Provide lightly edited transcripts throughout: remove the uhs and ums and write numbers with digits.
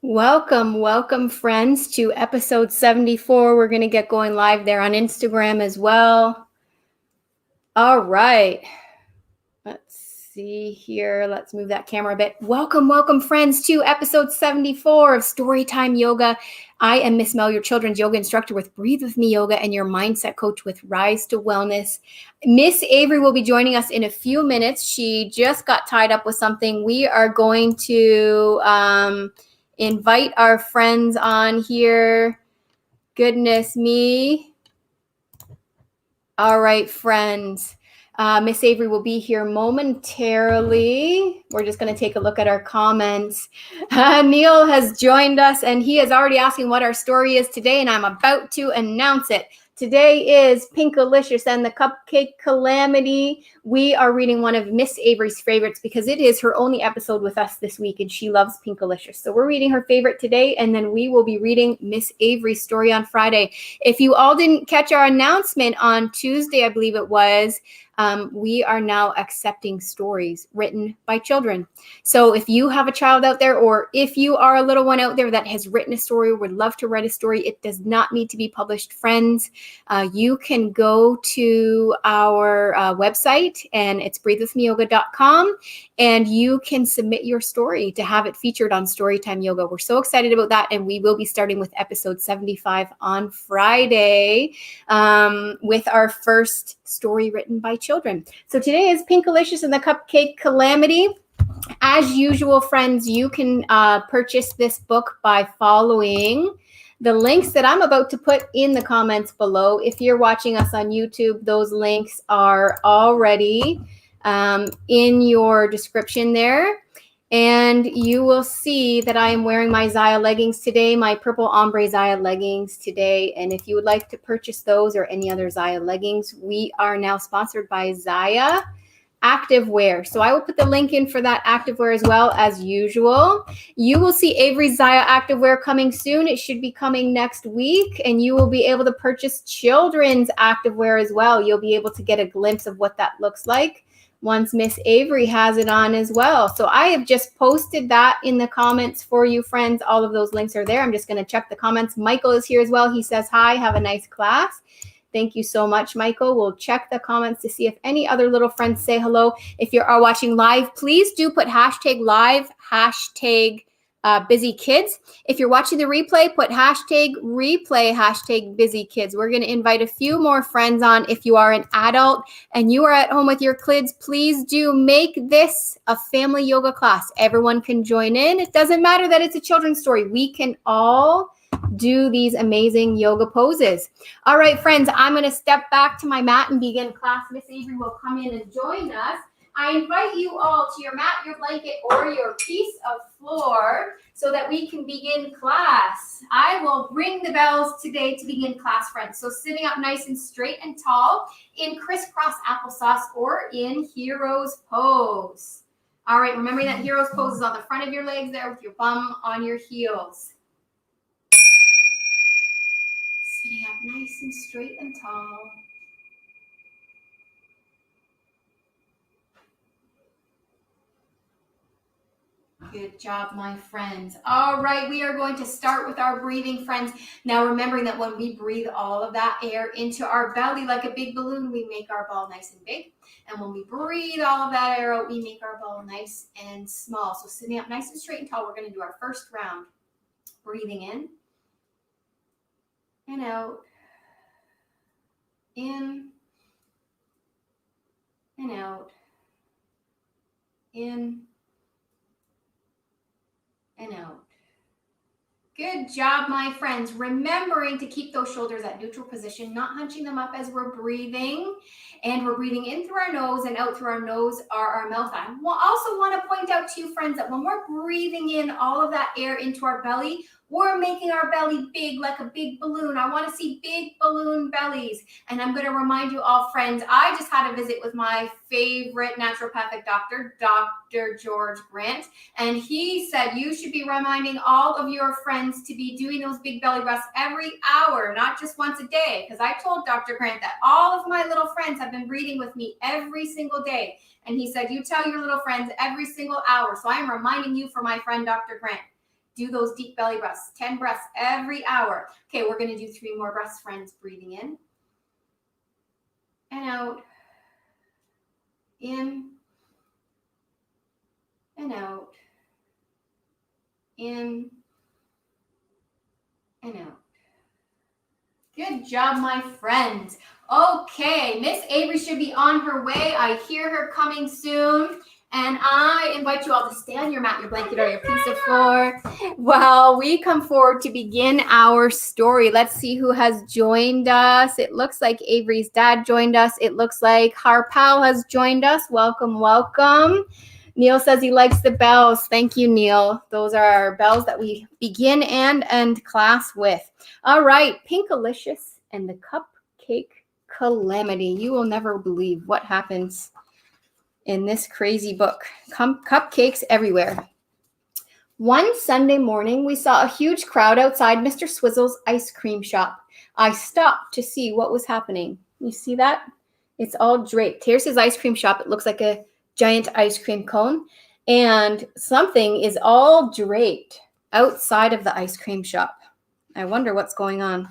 Welcome, friends, to episode 74. We're going to get going live there on Instagram as well. All right. Let's see here. Let's move that camera a bit. Welcome, friends, to episode 74 of Storytime Yoga. I am Miss Mel, your children's yoga instructor with Breathe With Me Yoga and your mindset coach with Rise to Wellness. Miss Avery will be joining us in a few minutes. She just got tied up with something. We are going to invite our friends on here. Goodness me. All right, friends. Miss Avery will be here momentarily. We're just going to take a look at our comments. Neil has joined us, and he is already asking what our story is today, and I'm about to announce it. Today is Pinkalicious and the Cupcake Calamity. We are reading one of Miss Avery's favorites because it is her only episode with us this week, and she loves Pinkalicious. So we're reading her favorite today, and then we will be reading Miss Avery's story on Friday. If you all didn't catch our announcement on Tuesday, I believe it was, we are now accepting stories written by children. So if you have a child out there, or if you are a little one out there that has written a story or would love to write a story, it does not need to be published, friends. You can go to our website, and it's breathewithmeyoga.com, and you can submit your story to have it featured on Storytime Yoga. We're so excited about that, and we will be starting with episode 75 on Friday with our first story written by children. So today is Pinkalicious and the Cupcake Calamity. As usual, friends, you can purchase this book by following the links that I'm about to put in the comments below. If you're watching us on YouTube, those links are already in your description there. And you will see that I am wearing my Zyia leggings today, my purple ombre Zyia leggings today. And if you would like to purchase those or any other Zyia leggings, we are now sponsored by Zyia Activewear. So I will put the link in for that activewear as well, as usual. You will see Avery's Zyia Activewear coming soon. It should be coming next week, and you will be able to purchase children's activewear as well. You'll be able to get a glimpse of what that looks like once Miss Avery has it on as well. So I have just posted that in the comments for you, friends. All of those links are there. I'm just going to check the comments. Michael is here as well. He says, hi, have a nice class. Thank you so much, Michael. We'll check the comments to see if any other little friends say hello. If you are watching live, please do put hashtag live, hashtag busy kids. If you're watching the replay, put hashtag replay, hashtag busy kids. We're going to invite a few more friends on. If you are an adult and you are at home with your kids, please do make this a family yoga class. Everyone can join in. It doesn't matter that it's a children's story. We can all do these amazing yoga poses. All right, friends, I'm going to step back to my mat and begin class. Miss Avery will come in and join us. I invite you all to your mat, your blanket, or your piece of floor so that we can begin class. I will ring the bells today to begin class, friends. So sitting up nice and straight and tall in crisscross applesauce or in hero's pose. All right, remembering that hero's pose is on the front of your legs there with your bum on your heels. Sitting up nice and straight and tall. Good job, my friends. All right, we are going to start with our breathing, friends. Now, remembering that when we breathe all of that air into our belly like a big balloon, we make our ball nice and big. And when we breathe all of that air out, we make our ball nice and small. So sitting up nice and straight and tall, we're going to do our first round. Breathing in and out. In and out. In and out. Good job, my friends. Remembering to keep those shoulders at neutral position, not hunching them up as we're breathing. And we're breathing in through our nose and out through our nose or our mouth. I also want to point out to you, friends, that when we're breathing in all of that air into our belly, we're making our belly big like a big balloon. I want to see big balloon bellies. And I'm going to remind you all, friends, I just had a visit with my favorite naturopathic doctor, Dr. George Grant. And he said you should be reminding all of your friends to be doing those big belly breaths every hour, not just once a day. Because I told Dr. Grant that all of my little friends have been breathing with me every single day. And he said, you tell your little friends every single hour. So I'm reminding you for my friend, Dr. Grant. do those deep belly breaths. 10 breaths every hour. Okay, we're going to do 3 more breaths, friends. Breathing in and out. In and out. In and out. Good job, my friends. Okay, Miss Avery should be on her way. I hear her coming soon. And I invite you all to stay on your mat, your blanket, or your piece of floor while we come forward to begin our story. Let's see who has joined us. It looks like Avery's dad joined us. It looks like Harpal has joined us. Welcome, welcome. Neil says he likes the bells. Thank you, Neil. Those are our bells that we begin and end class with. All right, Pinkalicious and the Cupcake Calamity. You will never believe what happens in this crazy book. Cupcakes everywhere. One Sunday morning, we saw a huge crowd outside Mr. Swizzle's ice cream shop. I stopped to see what was happening. You see that? It's all draped. Here's his ice cream shop. It looks like a giant ice cream cone, and something is all draped outside of the ice cream shop. I wonder what's going on.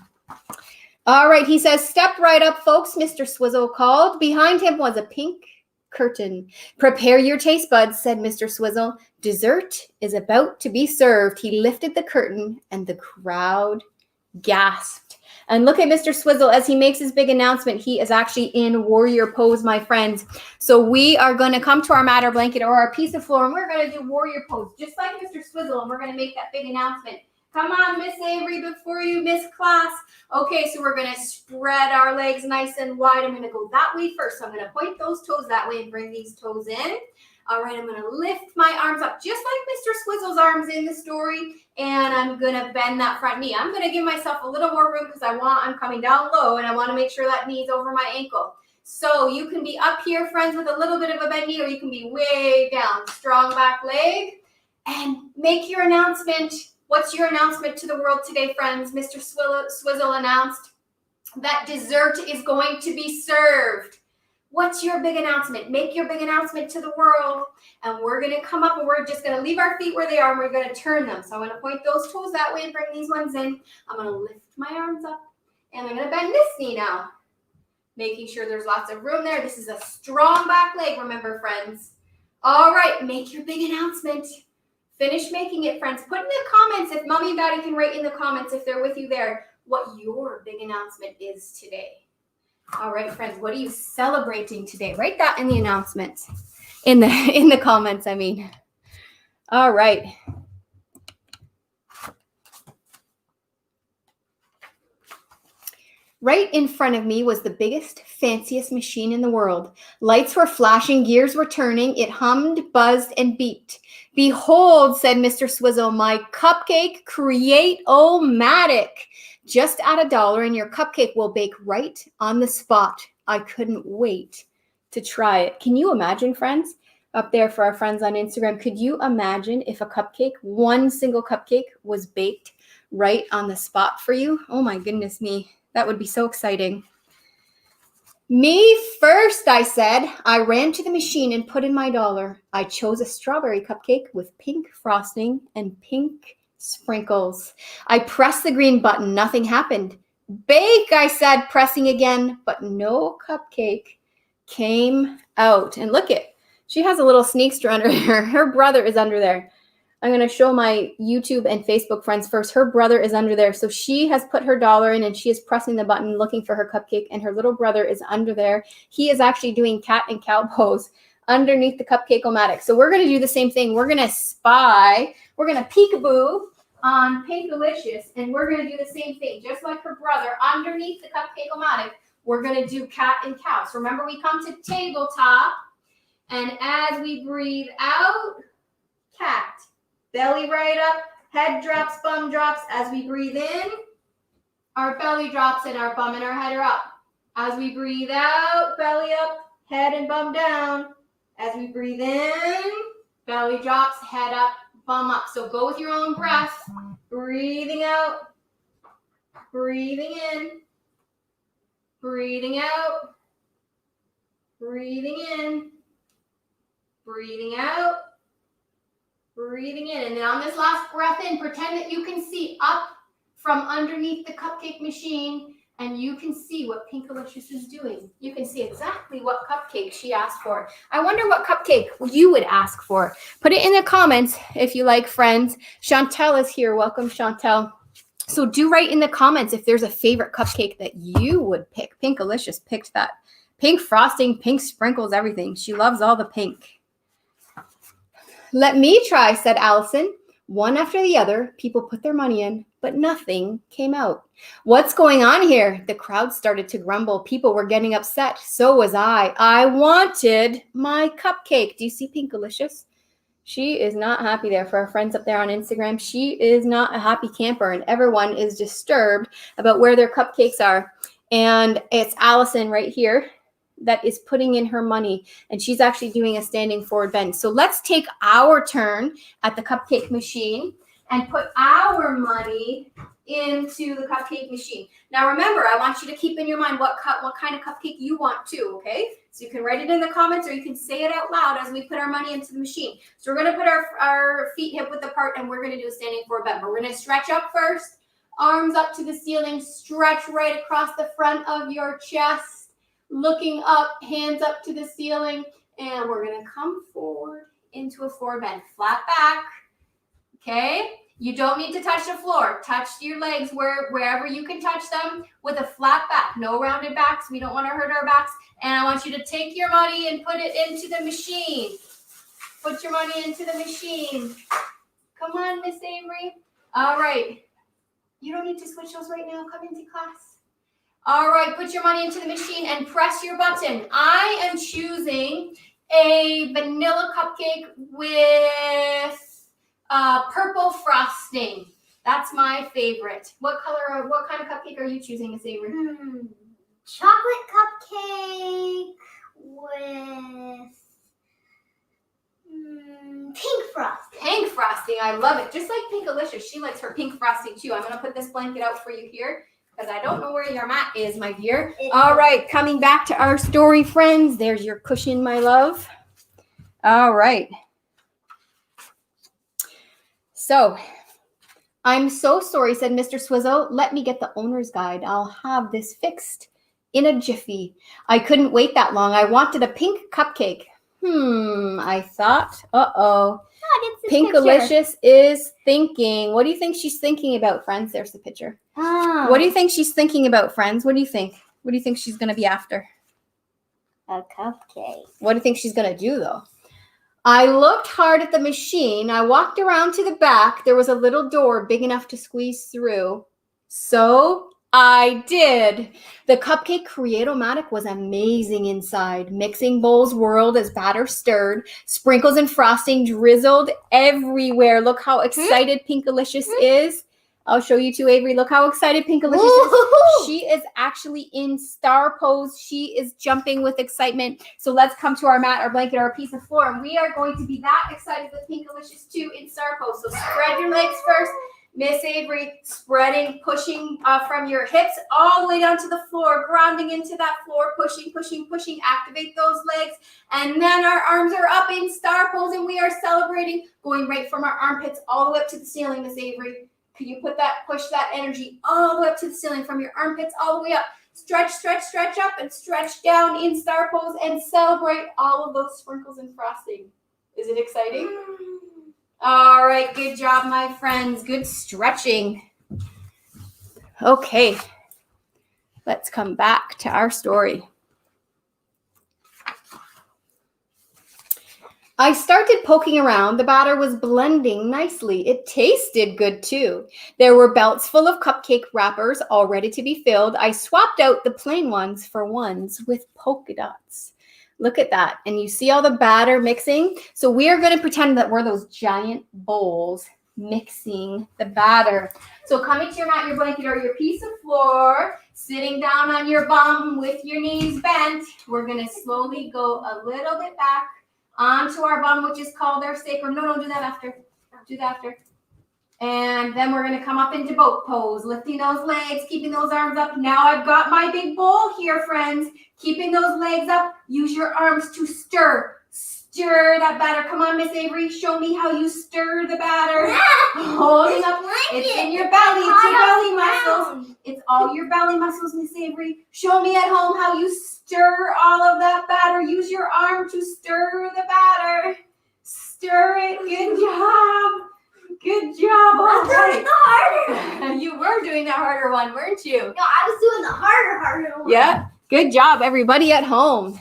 All right, he says, "Step right up, folks," Mr. Swizzle called. Behind him was a pink curtain. "Prepare your taste buds," said Mr. Swizzle. "Dessert is about to be served." He lifted the curtain, and the crowd gasped. And look at Mr. Swizzle as he makes his big announcement. He is actually in warrior pose, my friends. So we are going to come to our mat or blanket or our piece of floor, and we're going to do warrior pose, just like Mr. Swizzle, and we're going to make that big announcement. Come on, Miss Avery, before you miss class. Okay, so we're going to spread our legs nice and wide. I'm going to go that way first. So I'm going to point those toes that way and bring these toes in. All right, I'm going to lift my arms up just like Mr. Swizzle's arms in the story, and I'm going to bend that front knee. I'm going to give myself a little more room because I'm coming down low, and I want to make sure that knee's over my ankle. So you can be up here, friends, with a little bit of a bend knee, or you can be way down. Strong back leg, and make your announcement. What's your announcement to the world today, friends? Mr. Swizzle announced that dessert is going to be served. What's your big announcement? Make your big announcement to the world. And we're going to come up and we're just going to leave our feet where they are and we're going to turn them. So I'm going to point those toes that way and bring these ones in. I'm going to lift my arms up and I'm going to bend this knee now. Making sure there's lots of room there. This is a strong back leg, remember, friends. All right, make your big announcement. Finish making it, friends. Put in the comments if mommy and daddy can write in the comments if they're with you there what your big announcement is today. All right, friends, what are you celebrating today? Write that in the announcements, in the comments, I mean. All right. Right in front of me was the biggest, fanciest machine in the world. Lights were flashing, gears were turning. It hummed, buzzed, and beeped. "Behold," said Mr. Swizzle, "my Cupcake Create-O-Matic. Just add $1 and your cupcake will bake right on the spot." I couldn't wait to try it. Can you imagine, friends? Up there for our friends on Instagram, could you imagine if a cupcake, one single cupcake, was baked right on the spot for you? Oh my goodness me. That would be so exciting. "Me first," I said. I ran to the machine and put in my $1. I chose a strawberry cupcake with pink frosting and pink sprinkles. I pressed the green button. Nothing happened. "Bake," I said, pressing again, but no cupcake came out. And look it, she has a little sneakster under her. Her brother is under there. I'm going to show my YouTube and Facebook friends first. Her brother is under there. So she has put her $1 in and she is pressing the button looking for her cupcake. And her little brother is under there. He is actually doing cat and cow pose underneath the Cupcake-O-Matic. So we're going to do the same thing. We're going to spy. We're going to peekaboo on Pinkalicious. And we're going to do the same thing. Just like her brother underneath the Cupcake-O-Matic, we're going to do cat and cow. So remember, we come to tabletop. And as we breathe out, cat. Belly right up, head drops, bum drops. As we breathe in, our belly drops and our bum and our head are up. As we breathe out, belly up, head and bum down. As we breathe in, belly drops, head up, bum up. So go with your own breath. Breathing out, breathing in, breathing out, breathing in, breathing out, Breathing in. And then on this last breath in, pretend that you can see up from underneath the cupcake machine, and you can see what Pinkalicious is doing. You can see exactly what cupcake she asked for. I wonder what cupcake you would ask for. Put it in the comments if you like, friends. Chantel is here. Welcome, Chantel. So do write in the comments if there's a favorite cupcake that you would pick. Pinkalicious picked that. Pink frosting, pink sprinkles, everything. She loves all the pink. Let me try, said Allison. One after the other, people put their money in, but nothing came out. What's going on here? The crowd started to grumble. People were getting upset. So was I. I wanted my cupcake. Do you see Pinkalicious? She is not happy there. For our friends up there on Instagram, she is not a happy camper, and everyone is disturbed about where their cupcakes are. And it's Allison right here that is putting in her money, and she's actually doing a standing forward bend. So let's take our turn at the cupcake machine and put our money into the cupcake machine. Now remember, I want you to keep in your mind what kind of cupcake you want too, okay? So you can write it in the comments, or you can say it out loud as we put our money into the machine. So we're gonna put our feet hip width apart, and we're gonna do a standing forward bend. We're gonna stretch up first, arms up to the ceiling, stretch right across the front of your chest. Looking up, hands up to the ceiling, and we're going to come forward into a forward bend. Flat back, okay? You don't need to touch the floor. Touch your legs wherever you can touch them with a flat back. No rounded backs. We don't want to hurt our backs. And I want you to take your money and put it into the machine. Put your money into the machine. Come on, Miss Avery. All right. You don't need to switch those right now. Come into class. All right, put your money into the machine and press your button. I am choosing a vanilla cupcake with purple frosting. That's my favorite. What kind of cupcake are you choosing, Miss Avery? Chocolate cupcake with pink frosting. Pink frosting, I love it. Just like Pinkalicious, she likes her pink frosting too. I'm going to put this blanket out for you here, because I don't know where your mat is, my dear. All right, coming back to our story, friends. There's your cushion, my love. All right. So, I'm so sorry, said Mr. Swizzle. Let me get the owner's guide. I'll have this fixed in a jiffy. I couldn't wait that long. I wanted a pink cupcake. I thought, Pinkalicious is thinking. What do you think she's thinking about, friends? There's the picture. What do you think she's thinking about, friends? What do you think? What do you think she's going to be after? A cupcake. What do you think she's going to do, though? I looked hard at the machine. I walked around to the back. There was a little door big enough to squeeze through. So I did. The Cupcake Create-O-Matic was amazing inside. Mixing bowls whirled as batter stirred. Sprinkles and frosting drizzled everywhere. Look how excited Pinkalicious is. I'll show you too, Avery. Look how excited Pinkalicious is. She is actually in star pose. She is jumping with excitement. So let's come to our mat, our blanket, our piece of floor. And we are going to be that excited with Pinkalicious too in star pose. So spread your legs first. Miss Avery, spreading, pushing from your hips all the way down to the floor, grounding into that floor, pushing, pushing, pushing. Activate those legs. And then our arms are up in star pose, and we are celebrating, going right from our armpits all the way up to the ceiling, Miss Avery. Can you push that energy all the way up to the ceiling, from your armpits all the way up? Stretch, stretch, stretch up, and stretch down in star pose, and celebrate all of those sprinkles and frosting. Is it exciting? All right, good job, my friends. Good stretching. Okay, let's come back to our story. I started poking around. The batter was blending nicely. It tasted good too. There were belts full of cupcake wrappers all ready to be filled. I swapped out the plain ones for ones with polka dots. Look at that. And you see all the batter mixing? So we are going to pretend that we're those giant bowls mixing the batter. So coming to your mat, your blanket, or your piece of floor, sitting down on your bum with your knees bent, we're going to slowly go a little bit back onto our bum, which is called our sacrum. No, do that after. Do that after. And then we're going to come up into boat pose, lifting those legs, keeping those arms up. Now I've got my big bowl here, friends. Keeping those legs up. Use your arms to stir. stir that batter. Come on, Miss Avery, show me how you stir the batter. Holding up, it's in your belly, it's your belly muscles. It's all your belly muscles, Miss Avery. Show me at home how you stir all of that batter. Use your arm to stir the batter. Stir it, good job. Good job, all right. The harder. You were doing the harder one, weren't you? No, I was doing the harder one. Yeah, good job, everybody at home.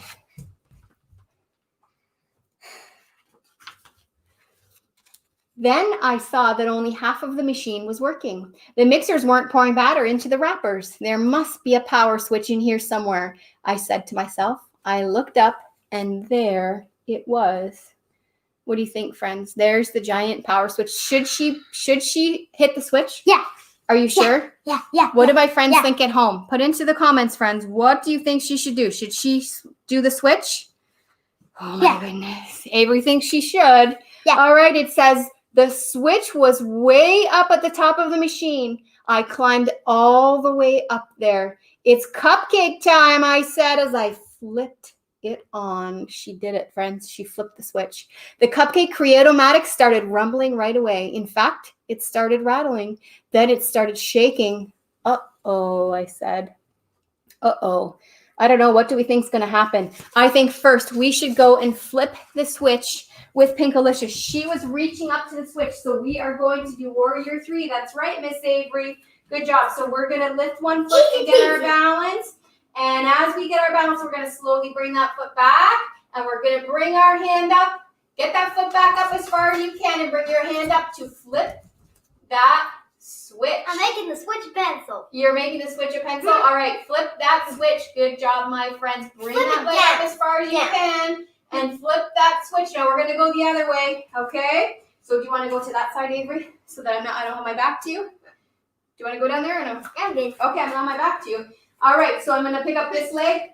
Then I saw that only half of the machine was working. The mixers weren't pouring batter into the wrappers. There must be a power switch in here somewhere, I said to myself. I looked up, and there it was. What do you think, friends? There's the giant power switch. Should she hit the switch? Yeah. Are you sure? Yeah. What do my friends think at home? Put into the comments, friends. What do you think she should do? Should she do the switch? Oh my goodness. Avery thinks she should. Yeah. All right, it says the switch was way up at the top of the machine. I climbed all the way up there. It's cupcake time, I said as I flipped it on. She did it, friends. She flipped the switch. The Cupcake Create-O-Matic started rumbling right away. In fact, it started rattling. Then it started shaking. Uh-oh, I said. Uh-oh. I don't know. What do we think is going to happen? I think first we should go and flip the switch with Pinkalicious. She was reaching up to the switch, so we are going to do Warrior 3. That's right, Miss Avery. Good job. So we're going to lift one foot to get our balance. And as we get our balance, we're going to slowly bring that foot back. And we're going to bring our hand up. Get that foot back up as far as you can and bring your hand up to flip that switch. I'm making the switch a pencil. You're making the switch a pencil? All right, flip that switch. Good job, my friends. Bring that leg up as far as you can and flip that switch. Now we're going to go the other way, okay? So do you want to go to that side, Avery, so that I don't have my back to you? Do you want to go down there or no? I'm good. Okay, I'm on my back to you. All right, so I'm going to pick up this leg.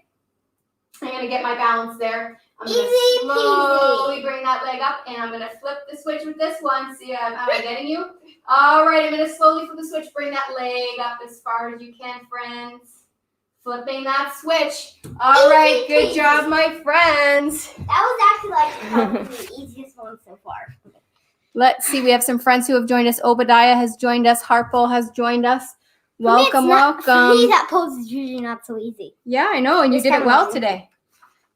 I'm going to get my balance there. I'm going to slowly bring that leg up, and I'm going to flip the switch with this one. See, am I getting you? All right, I'm going to slowly flip the switch, bring that leg up as far as you can, friends. Flipping that switch. All right, good job, my friends. That was actually like the easiest one so far. Let's see, we have some friends who have joined us. Obadiah has joined us. Harpole has joined us. Welcome, welcome. For me, that pose is usually not so easy. Yeah, I know, and you did it well today.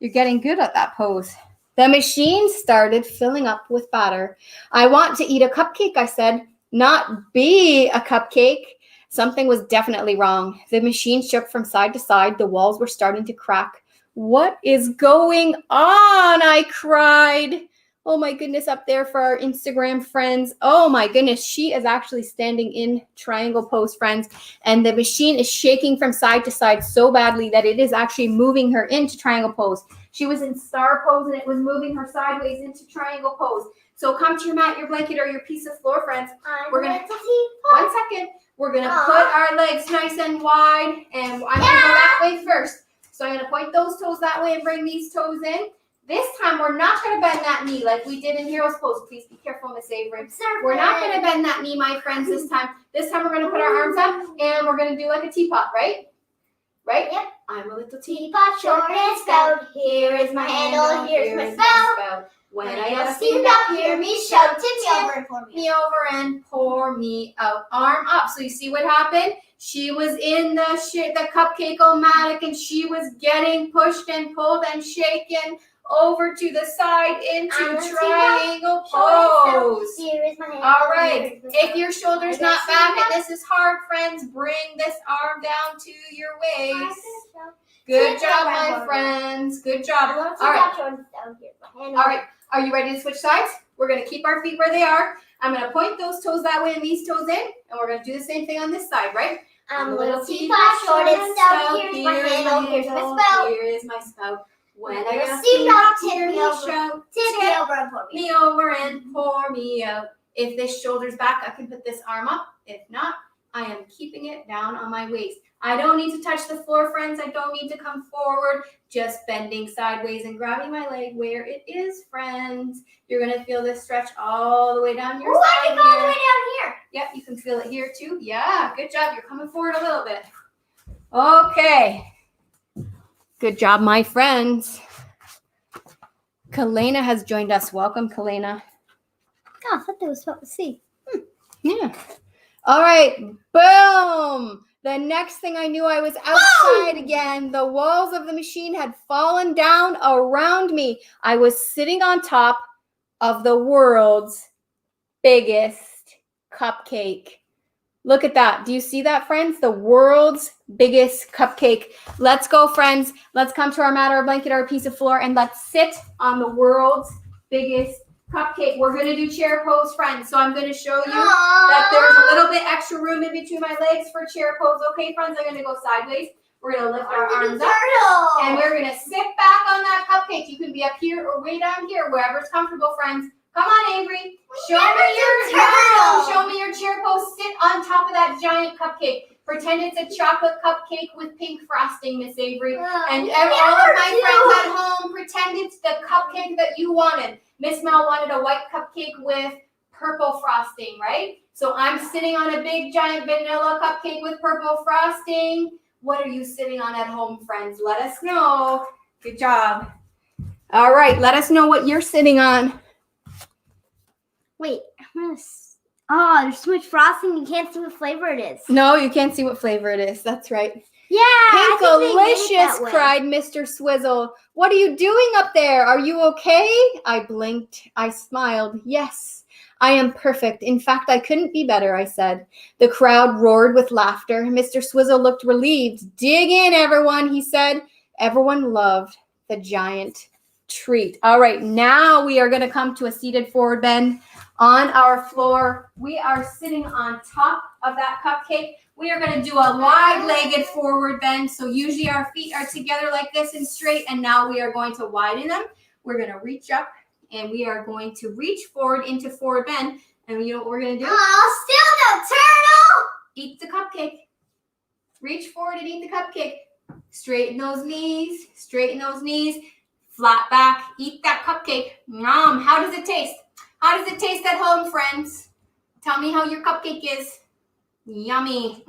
You're getting good at that pose. The machine started filling up with batter. I want to eat a cupcake, I said, not be a cupcake. Something was definitely wrong. The machine shook from side to side. The walls were starting to crack. What is going on? I cried. Oh my goodness, up there for our Instagram friends. Oh my goodness, she is actually standing in triangle pose, friends. And the machine is shaking from side to side so badly that it is actually moving her into triangle pose. She was in star pose and it was moving her sideways into triangle pose. So come to your mat, your blanket, or your piece of floor, friends. We're gonna, 1 second. We're gonna put our legs nice and wide, and I'm gonna go that way first. So I'm gonna point those toes that way and bring these toes in. This time, we're not going to bend that knee like we did in Hero's Pose. Please be careful, Miss Avery. We're not going to bend that knee, my friends, this time. This time, we're going to put our arms up, and we're going to do like a teapot, right? Right? Yep. I'm a little teapot, short and stout. Here is my handle, here's my spout. When I yell, stand up, hear me shout. Tip me over and pour me and pour me out. Arm up. So you see what happened? She was in the Cupcake-O-Matic, and she was getting pushed and pulled and shaken over to the side into triangle pose. All right. If your shoulder's not back and this is hard, friends, bring this arm down to your waist. Good job, my friends. Good job. All right. All right. Are you ready to switch sides? We're going to keep our feet where they are. I'm going to point those toes that way and these toes in, and we're going to do the same thing on this side, right? I'm a little teapot, short and stout. Here's my handle, here's my spout. Here is my spout. When I see not tip me over, tip me over and pour me out. If this shoulder's back, I can put this arm up. If not, I am keeping it down on my waist. I don't need to touch the floor, friends. I don't need to come forward. Just bending sideways and grabbing my leg where it is, friends. You're going to feel this stretch all the way down your side. I can go all the way down here. Yep, you can feel it here too. Yeah, good job. You're coming forward a little bit. Okay. Good job, my friends. Kalena has joined us. Welcome, Kalena. Oh, I thought that was supposed to see. Yeah. All right. Boom. The next thing I knew, I was outside again. The walls of the machine had fallen down around me. I was sitting on top of the world's biggest cupcake. Look at that. Do you see that, friends? The world's biggest cupcake. Let's go, friends. Let's come to our mat, our blanket, our piece of floor, and let's sit on the world's biggest cupcake. We're going to do chair pose, friends. So I'm going to show you that there's a little bit extra room in between my legs for chair pose. Okay, friends? I'm going to go sideways. We're going to lift our arms up, and we're going to sit back on that cupcake. You can be up here or way down here, wherever's comfortable, friends. Come on, Avery. Show me your chair pose. Sit on top of that giant cupcake. Pretend it's a chocolate cupcake with pink frosting, Miss Avery. And all of my friends at home, pretend it's the cupcake that you wanted. Miss Mel wanted a white cupcake with purple frosting, right? So I'm sitting on a big giant vanilla cupcake with purple frosting. What are you sitting on at home, friends? Let us know. Good job. All right, let us know what you're sitting on. Wait, oh, there's too much frosting. You can't see what flavor it is. No, you can't see what flavor it is. That's right. Yeah, Pinkalicious, cried Mr. Swizzle. What are you doing up there? Are you okay? I blinked. I smiled. Yes, I am perfect. In fact, I couldn't be better, I said. The crowd roared with laughter. Mr. Swizzle looked relieved. Dig in, everyone, he said. Everyone loved the giant treat. All right, now we are going to come to a seated forward bend on our floor. We are sitting on top of that cupcake. We are going to do a wide-legged forward bend. So usually our feet are together like this and straight, and now we are going to widen them. We're going to reach up, and we are going to reach forward into forward bend. And you know what we're going to do? Oh, still no turtle! Eat the cupcake. Reach forward and eat the cupcake. Straighten those knees. Straighten those knees. Flat back. Eat that cupcake. Nom. How does it taste? How does it taste at home, friends? Tell me how your cupcake is. Yummy.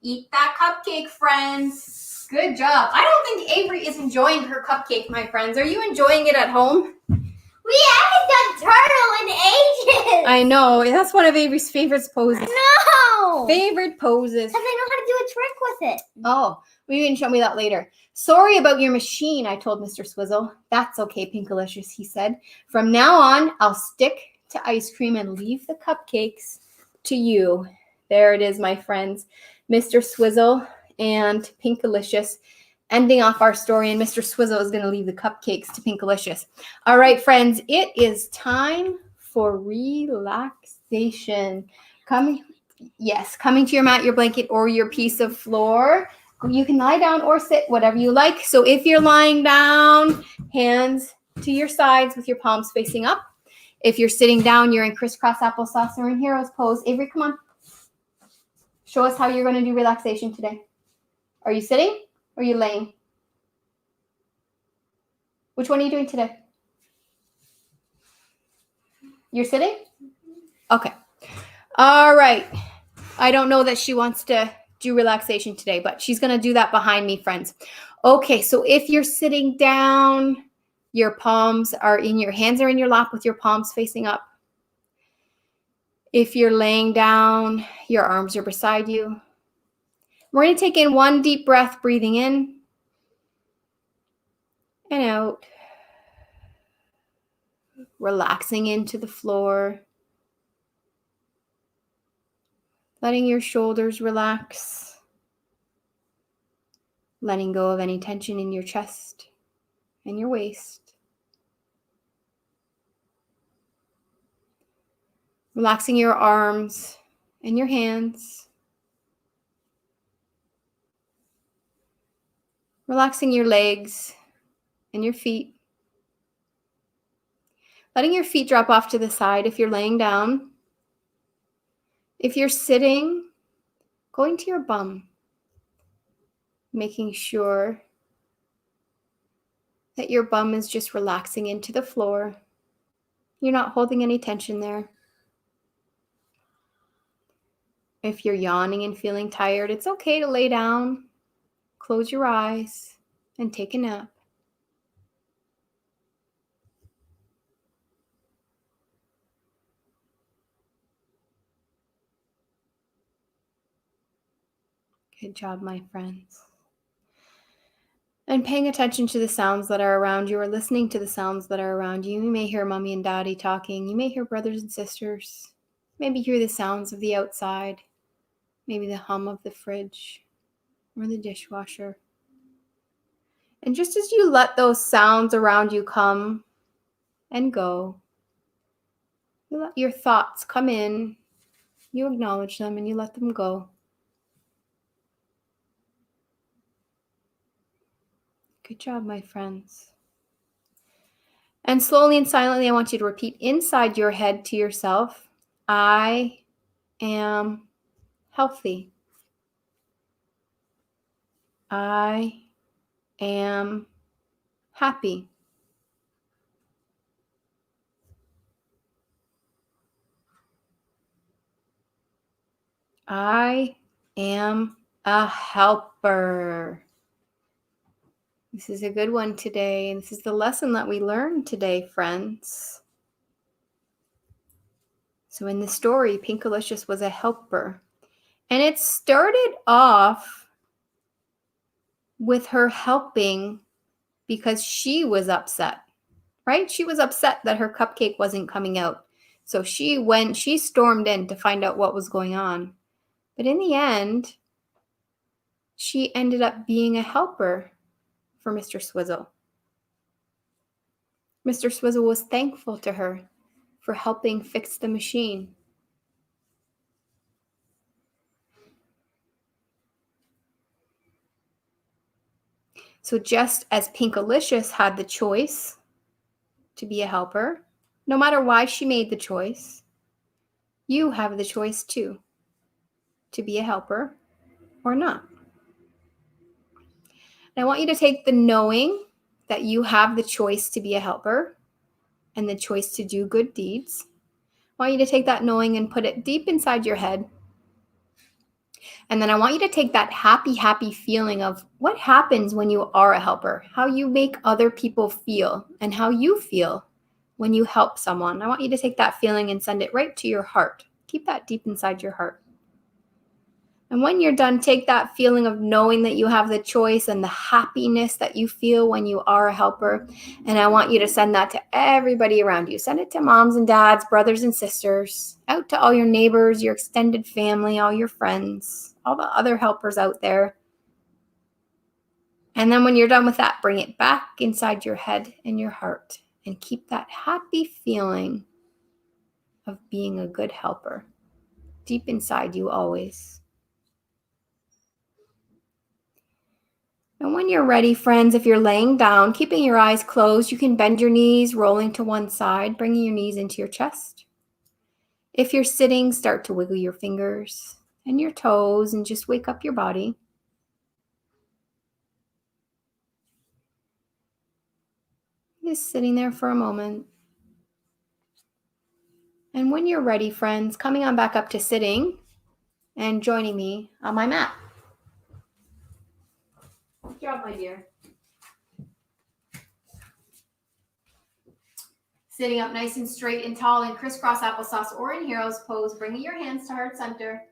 Eat that cupcake, friends. Good job. I don't think Avery is enjoying her cupcake, my friends. Are you enjoying it at home? We haven't done turtle in ages. I know. That's one of Avery's favorite poses. No. Favorite poses. Because I know how to do a trick with it. Oh, well, you can show me that later. Sorry about your machine, I told Mr. Swizzle. That's okay, Pinkalicious, he said. From now on, I'll stick to ice cream and leave the cupcakes to you. There it is, my friends. Mr. Swizzle and Pinkalicious ending off our story, and Mr. Swizzle is going to leave the cupcakes to Pinkalicious. All right, friends, it is time for relaxation. Coming to your mat, your blanket, or your piece of floor. You can lie down or sit, whatever you like. So if you're lying down, hands to your sides with your palms facing up. If you're sitting down, you're in crisscross applesauce or in hero's pose. Avery, come on. Show us how you're going to do relaxation today. Are you sitting or are you laying? Which one are you doing today? You're sitting? Okay. All right. I don't know that she wants to do relaxation today, but she's going to do that behind me, friends. Okay, so if you're sitting down, your palms are in your hands are in your lap with your palms facing up. If you're laying down, your arms are beside you. We're going to take in one deep breath, breathing in and out. Relaxing into the floor. Letting your shoulders relax. Letting go of any tension in your chest and your waist. Relaxing your arms and your hands. Relaxing your legs and your feet. Letting your feet drop off to the side if you're laying down. If you're sitting, going to your bum. Making sure that your bum is just relaxing into the floor. You're not holding any tension there. If you're yawning and feeling tired, it's okay to lay down, close your eyes, and take a nap. Good job, my friends. And paying attention to the sounds that are around you, or listening to the sounds that are around you. You may hear mommy and daddy talking. You may hear brothers and sisters. Maybe hear the sounds of the outside. Maybe the hum of the fridge or the dishwasher. And just as you let those sounds around you come and go, you let your thoughts come in, you acknowledge them, and you let them go. Good job, my friends. And slowly and silently, I want you to repeat inside your head to yourself, I am healthy. I am happy. I am a helper. This is a good one today, and this is the lesson that we learned today, friends. So in the story, Pinkalicious was a helper, and it started off with her helping because she was upset, right? She was upset that her cupcake wasn't coming out. So she stormed in to find out what was going on. But in the end, she ended up being a helper for Mr. Swizzle. Mr. Swizzle was thankful to her for helping fix the machine. So just as Pinkalicious had the choice to be a helper, no matter why she made the choice, you have the choice too, to be a helper or not. And I want you to take the knowing that you have the choice to be a helper and the choice to do good deeds. I want you to take that knowing and put it deep inside your head. And then I want you to take that happy, happy feeling of what happens when you are a helper, how you make other people feel, and how you feel when you help someone. I want you to take that feeling and send it right to your heart. Keep that deep inside your heart. And when you're done, take that feeling of knowing that you have the choice and the happiness that you feel when you are a helper. And I want you to send that to everybody around you. Send it to moms and dads, brothers and sisters, out to all your neighbors, your extended family, all your friends, all the other helpers out there. And then when you're done with that, bring it back inside your head and your heart and keep that happy feeling of being a good helper deep inside you always. And when you're ready, friends, if you're laying down, keeping your eyes closed, you can bend your knees, rolling to one side, bringing your knees into your chest. If you're sitting, start to wiggle your fingers and your toes and just wake up your body. Just sitting there for a moment. And when you're ready, friends, coming on back up to sitting and joining me on my mat. Good job, my dear. Sitting up nice and straight and tall in crisscross applesauce or in hero's pose, bringing your hands to heart center.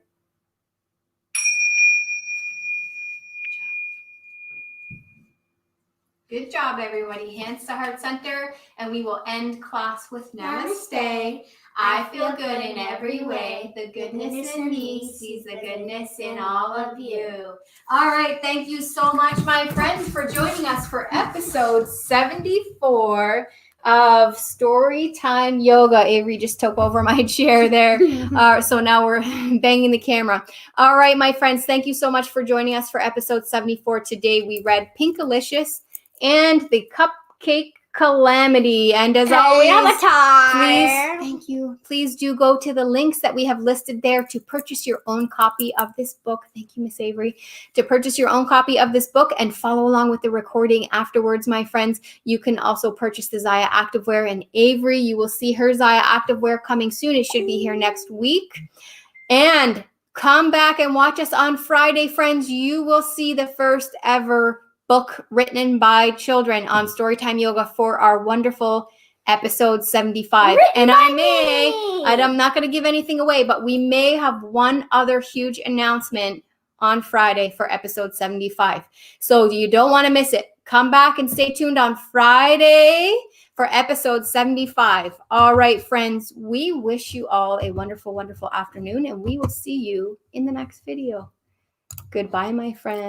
Good job, everybody. Hands to heart center, and we will end class with Namaste. I feel good in every way. The goodness in me sees the goodness in all of you. All right. Thank you so much, my friends, for joining us for episode 74 of Storytime Yoga. Avery just took over my chair there. So now we're banging the camera. All right, my friends. Thank you so much for joining us for episode 74. Today we read Pinkalicious and the Cupcake Calamity. And as always, please do go to the links that we have listed there to purchase your own copy of this book. Thank you, Miss Avery. To purchase your own copy of this book and follow along with the recording afterwards, my friends. You can also purchase the Zyia activewear. And Avery, you will see her Zyia activewear coming soon. It should be here next week. And come back and watch us on Friday, friends. You will see the first ever book written by children on Storytime Yoga for our wonderful episode 75. And I'm not going to give anything away, but we may have one other huge announcement on Friday for episode 75. So you don't want to miss it. Come back and stay tuned on Friday for episode 75. All right, friends, we wish you all a wonderful, wonderful afternoon, and we will see you in the next video. Goodbye, my friends.